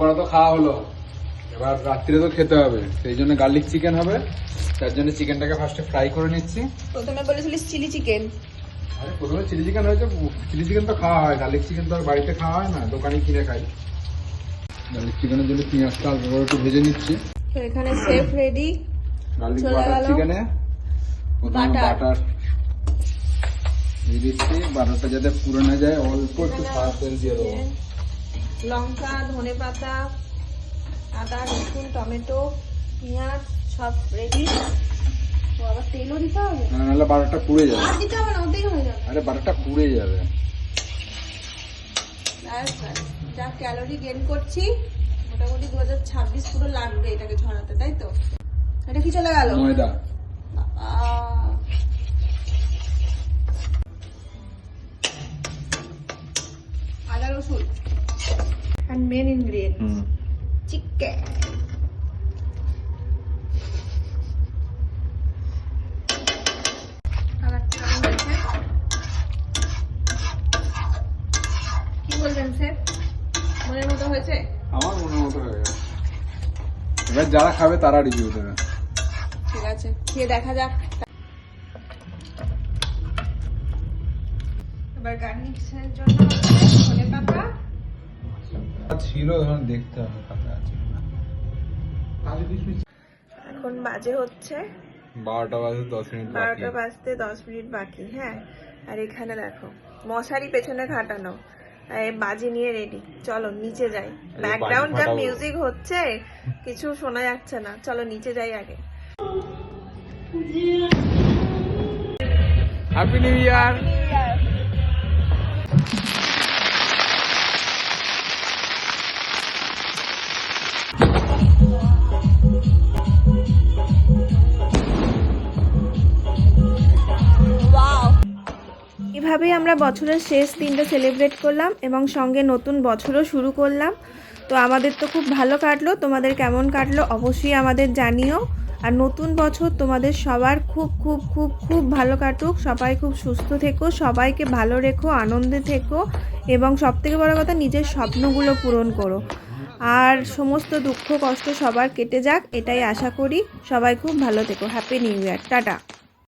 দুপুরবেলা তো খাওয়া হলো, এবার রাত্রে তো খেতে হবে, সেই জন্য গার্লিক চিকেন হবে। তার জন্য চিকেনটাকে ফার্স্টে ফ্রাই করে নিচ্ছি। প্রথমে বলেছিলিস চিলি চিকেন। আরে প্রথমে চিলি চিকেন হয়েছে, চিলি চিকেন তো খাওয়া হয়, গার্লিক চিকেন তো আর বাড়িতে খাওয়া হয় না, দোকানে কিনে খাই। গার্লিক চিকেনের জন্য পেঁয়াজটা অল্প করে একটু ভেজে নিচ্ছি। তো এখানে সেফ রেডি। গার্লিক বাটার চিকেনে প্রথমে বাটার দিয়ে দিচ্ছি, বাটারটা যাতে পুড়ে না যায় অল্প একটু সাদা তেল দিয়ে দেবো। লঙ্কা, ধনে পাতা, আদা, রসুন, টমেটো, পেঁয়াজ সব রেডি। তো আবার তেলও দিতে হবে, নাহলে বাটারটা পুড়ে যাবে। আর দিতে হবে না, ওতেই হয়ে যাবে। আরে বাটারটা পুড়ে যাবে। যা ক্যালোরি গেইন করছি, মোটামুটি 2026 পুরো লাগবে এটাকে ছড়াতে, তাই তো? এটা কি চলে গেল? ময়দা। আদা রসুন and main ingredients chicken. কি বলবেন স্যার, মনের মতো হয়েছে? আমার মনের মতো হয়ে গেছে। এবার যারা খাবে তারা রিভিউ দেবে। ঠিক আছে, খেয়ে দেখা যাক। এবার গার্নিশের জন্য ধনে পাতা ছিল, ধরুন দেখতে হবে কাছে আছে কিনা। এখন বাজে হচ্ছে 12টা বাজে 10 মিনিট বাকি। 12টা বাজতে 10 মিনিট বাকি। হ্যাঁ, আর এখানে দেখো মশারি পেছনে খাটানো, আর বাজি নিয়ে রেডি। চলো নিচে যাই। ব্যাকগ্রাউন্ড যা মিউজিক হচ্ছে কিছু শোনা যাচ্ছে না, চলো নিচে যাই আগে। Happy new year. এভাবেই আমরা বছরের শেষ দিনটা সেলিব্রেট করলাম এবং সঙ্গে নতুন বছরও শুরু করলাম। তো আমাদের তো খুব ভালো কাটলো, তোমাদের কেমন কাটলো অবশ্যই আমাদের জানিও। আর নতুন বছর তোমাদের সবার খুব খুব খুব খুব ভালো কাটুক। সবাই খুব সুস্থ থেকো, সবাইকে ভালো রেখো, আনন্দে থেকো এবং সবথেকে বড় কথা নিজের স্বপ্নগুলো পূরণ করো। আর সমস্ত দুঃখ কষ্ট সবার কেটে যাক এটাই আশা করি। সবাই খুব ভালো থেকো। Happy new year, tata.